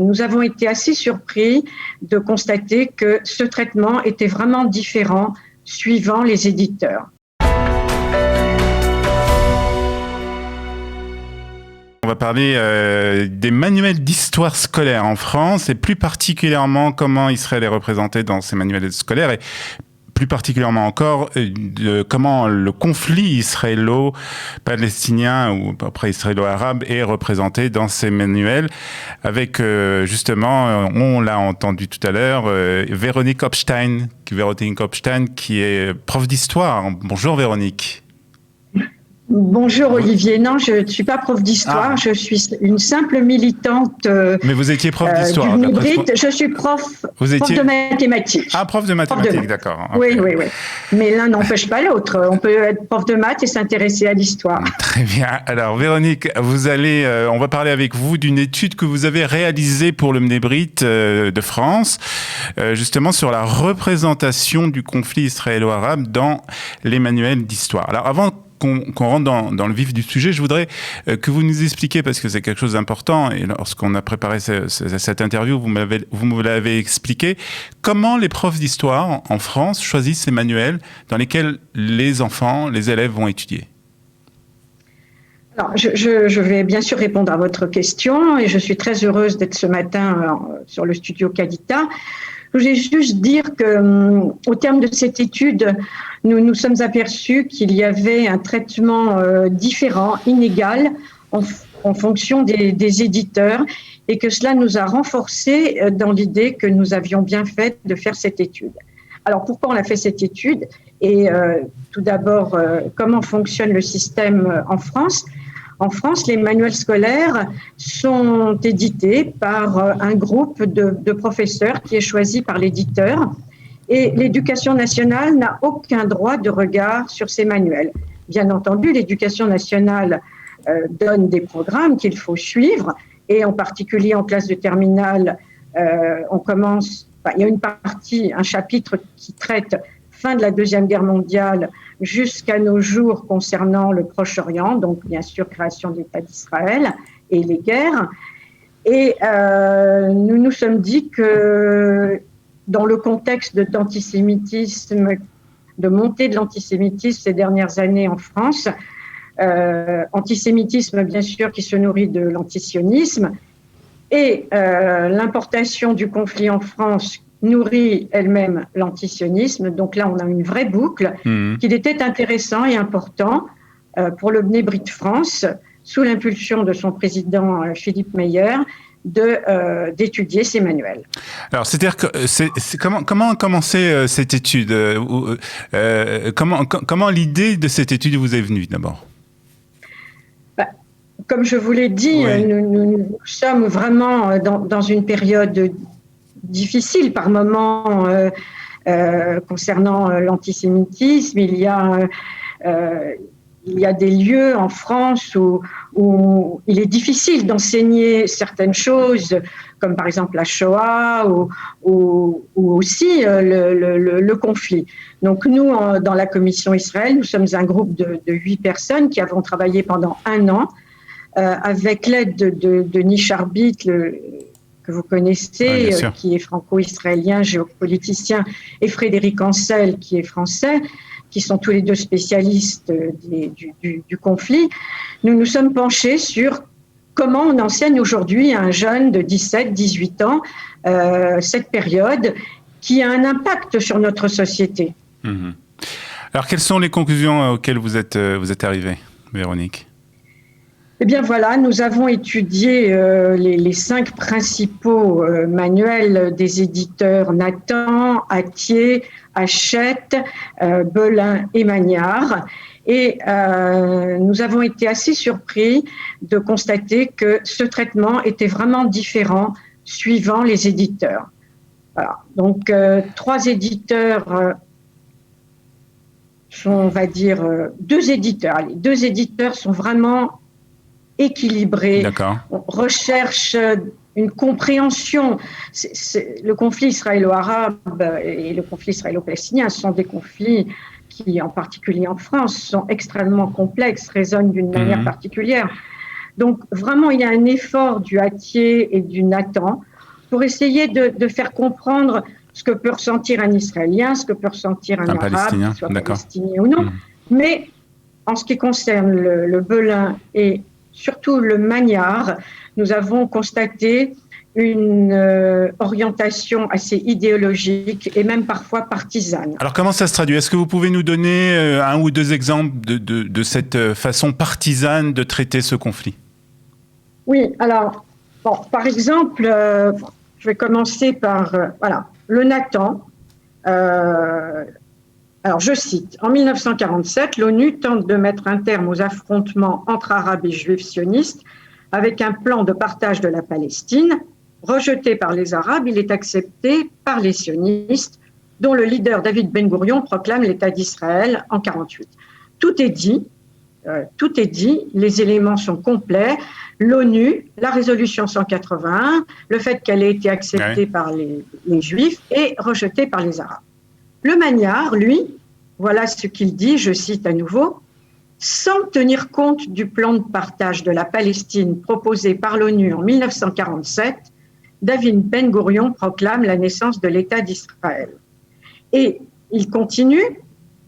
Nous avons été assez surpris de constater que ce traitement était vraiment différent suivant les éditeurs. On va parler des manuels d'histoire scolaire en France et plus particulièrement comment Israël est représenté dans ces manuels scolaires et plus particulièrement encore de comment le conflit israélo-palestinien ou après israélo-arabe est représenté dans ces manuels avec justement, on l'a entendu tout à l'heure, Véronique Hopstein qui est prof d'histoire. Bonjour Véronique. Bonjour Olivier, non je ne suis pas prof d'histoire, je suis une simple militante. Mais vous étiez prof d'histoire. Je suis prof de mathématiques. Ah, prof de mathématiques, d'accord. Okay. Oui. Mais l'un n'empêche pas l'autre. On peut être prof de maths et s'intéresser à l'histoire. Très bien. Alors Véronique, on va parler avec vous d'une étude que vous avez réalisée pour le Mnebrit de France, justement sur la représentation du conflit israélo-arabe dans les manuels d'histoire. Alors avant qu'on rentre dans le vif du sujet, je voudrais que vous nous expliquiez, parce que c'est quelque chose d'important, et lorsqu'on a préparé cette interview, vous me l'avez expliqué, comment les profs d'histoire en France choisissent ces manuels dans lesquels les enfants, les élèves vont étudier. Alors, je vais bien sûr répondre à votre question, et je suis très heureuse d'être ce matin sur le studio Qualita. Je voulais juste dire qu'au terme de cette étude, nous nous sommes aperçus qu'il y avait un traitement différent, inégal, en fonction des éditeurs, et que cela nous a renforcés dans l'idée que nous avions bien fait de faire cette étude. Alors pourquoi on a fait cette étude? Et tout d'abord, comment fonctionne le système en France? En France, les manuels scolaires sont édités par un groupe de professeurs qui est choisi par l'éditeur, et l'Éducation nationale n'a aucun droit de regard sur ces manuels. Bien entendu, l'Éducation nationale donne des programmes qu'il faut suivre, et en particulier en classe de terminale, il y a une partie, un chapitre qui traite fin de la Deuxième Guerre mondiale jusqu'à nos jours concernant le Proche-Orient, donc bien sûr création de l'État d'Israël et les guerres. Et nous nous sommes dit que dans le contexte d'antisémitisme, de montée de l'antisémitisme ces dernières années en France, antisémitisme bien sûr qui se nourrit de l'antisionisme, et l'importation du conflit en France nourrit elle-même l'antisionisme. Donc là, on a une vraie boucle qu'il était intéressant et important pour le Mnebrit de France, sous l'impulsion de son président Philippe Meyer, d'étudier ces manuels. Alors, c'est-à-dire que comment commencer cette étude comment l'idée de cette étude vous est venue d'abord? Comme je vous l'ai dit, nous sommes vraiment dans une période difficile par moments concernant l'antisémitisme. Il y a des lieux en France où il est difficile d'enseigner certaines choses, comme par exemple la Shoah ou aussi le conflit. Donc nous, dans la commission Israël, nous sommes un groupe de 8 personnes qui avons travaillé pendant 1 an avec l'aide de Denis Charbit, que vous connaissez, qui est franco-israélien, géopoliticien, et Frédéric Ancel, qui est français, qui sont tous les deux spécialistes du conflit. Nous nous sommes penchés sur comment on enseigne aujourd'hui à un jeune de 17-18 ans cette période qui a un impact sur notre société. Alors, quelles sont les conclusions auxquelles vous êtes arrivée, Véronique ? Eh bien voilà, nous avons étudié les 5 principaux manuels des éditeurs Nathan, Attier, Hachette, Belin et Magnard. Et nous avons été assez surpris de constater que ce traitement était vraiment différent suivant les éditeurs. Voilà. Donc 3 éditeurs sont, on va dire, 2 éditeurs. Allez, 2 éditeurs sont vraiment équilibré, on recherche une compréhension. Le conflit israélo-arabe et le conflit israélo-palestinien sont des conflits qui, en particulier en France, sont extrêmement complexes, résonnent d'une manière particulière. Donc vraiment, il y a un effort du Hatier et du Nathan pour essayer de faire comprendre ce que peut ressentir un Israélien, ce que peut ressentir un Arabe, Palestinien, qu'il soit d'accord. palestinien ou non. Mais en ce qui concerne le Belin et surtout le Magnard, nous avons constaté une orientation assez idéologique et même parfois partisane. Alors comment ça se traduit? Est-ce que vous pouvez nous donner un ou deux exemples de cette façon partisane de traiter ce conflit? Oui, alors, bon, par exemple, je vais commencer par voilà, le Nathan. Alors, je cite, en 1947, l'ONU tente de mettre un terme aux affrontements entre Arabes et Juifs sionistes avec un plan de partage de la Palestine. Rejeté par les Arabes, il est accepté par les sionistes, dont le leader David Ben Gourion proclame l'État d'Israël en 1948. Tout est dit, les éléments sont complets. L'ONU, la résolution 181, le fait qu'elle ait été acceptée par les Juifs et rejetée par les Arabes. Le Magnard, lui, voilà ce qu'il dit, je cite à nouveau, « Sans tenir compte du plan de partage de la Palestine proposé par l'ONU en 1947, David Ben Gourion proclame la naissance de l'État d'Israël. » Et il continue,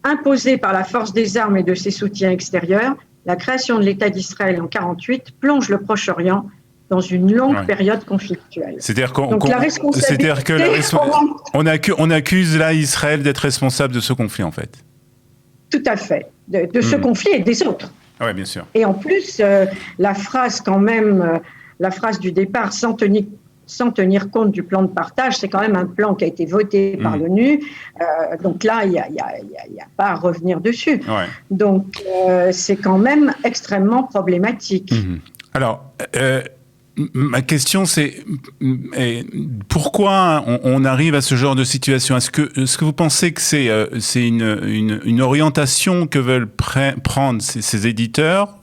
imposé par la force des armes et de ses soutiens extérieurs, la création de l'État d'Israël en 1948 plonge le Proche-Orient dans une longue période conflictuelle. C'est-à-dire qu'on accuse là Israël d'être responsable de ce conflit, en fait. Tout à fait, de ce conflit et des autres. Oui, bien sûr. Et en plus, la phrase quand même, la phrase du départ, sans tenir compte du plan de partage, c'est quand même un plan qui a été voté par l'ONU. Donc là, il n'y a pas à revenir dessus. Ouais. Donc, c'est quand même extrêmement problématique. Alors, ma question, c'est pourquoi on arrive à ce genre de situation? Est-ce que vous pensez que c'est une orientation que veulent prendre ces éditeurs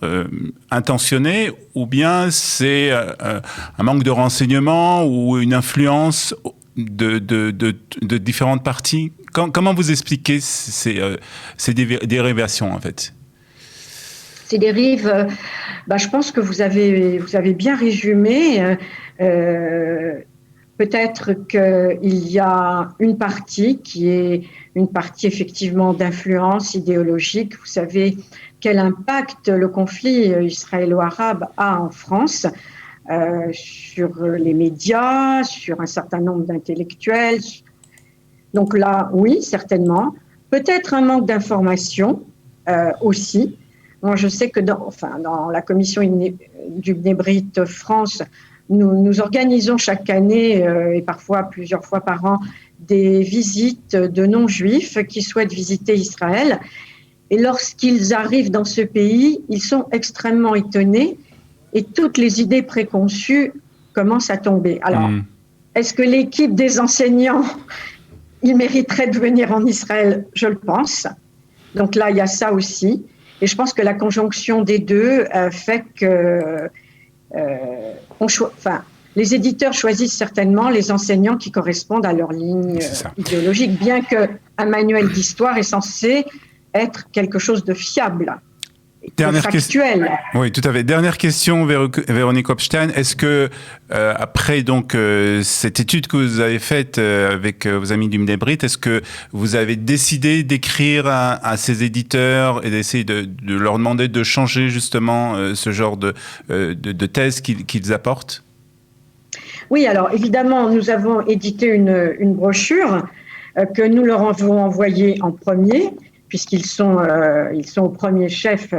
intentionnés, ou bien c'est un manque de renseignements ou une influence de différentes parties? Comment vous expliquez ces dérivations, en fait? Ces dérives, je pense que vous avez bien résumé. Peut-être qu'il y a une partie qui est une partie effectivement d'influence idéologique. Vous savez quel impact le conflit israélo-arabe a en France sur les médias, sur un certain nombre d'intellectuels. Donc là, oui, certainement. Peut-être un manque d'information aussi. Moi, je sais que dans la commission du Bnei France, nous organisons chaque année et parfois plusieurs fois par an des visites de non-juifs qui souhaitent visiter Israël. Et lorsqu'ils arrivent dans ce pays, ils sont extrêmement étonnés et toutes les idées préconçues commencent à tomber. Alors, est-ce que l'équipe des enseignants, ils mériteraient de venir en Israël? Je le pense. Donc là, il y a ça aussi. Et je pense que la conjonction des deux fait que les éditeurs choisissent certainement les enseignants qui correspondent à leur ligne idéologique, bien qu'un manuel d'histoire est censé être quelque chose de fiable. Dernière question. Oui, tout à fait. Dernière question, Véronique Hopstein. Est-ce que après donc cette étude que vous avez faite avec vos amis du Bnei, est-ce que vous avez décidé d'écrire à ces éditeurs et d'essayer de leur demander de changer justement ce genre de thèse qu'ils apportent? Oui, alors évidemment, nous avons édité une brochure que nous leur avons envoyée en premier, puisqu'ils sont au premier chef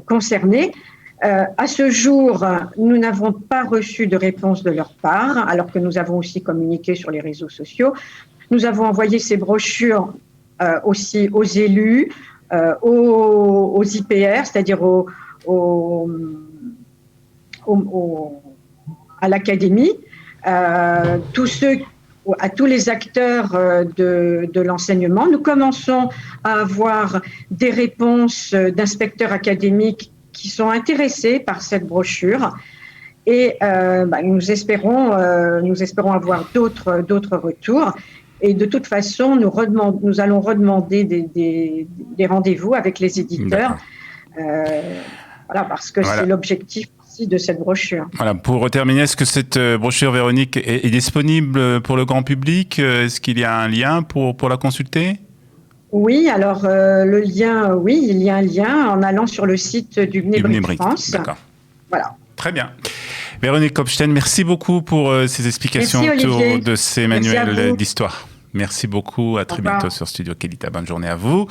concernés. À ce jour, nous n'avons pas reçu de réponse de leur part, alors que nous avons aussi communiqué sur les réseaux sociaux. Nous avons envoyé ces brochures aussi aux élus, aux IPR, c'est-à-dire à l'académie, à tous les acteurs de l'enseignement. Nous commençons à avoir des réponses d'inspecteurs académiques qui sont intéressés par cette brochure et nous espérons avoir d'autres retours. Et de toute façon, nous allons redemander des rendez-vous avec les éditeurs. Voilà, parce que Voilà. c'est l'objectif aussi de cette brochure. Voilà, pour terminer, est-ce que cette brochure, Véronique, est disponible pour le grand public? Est-ce qu'il y a un lien pour la consulter? Oui, alors le lien, oui, il y a un lien en allant sur le site du Bnebrit France. D'accord. Voilà. Très bien. Véronique Kopstein, merci beaucoup pour ces explications autour de ces manuels d'histoire. Merci beaucoup. À très bientôt sur Studio Kelita. Bonne journée à vous.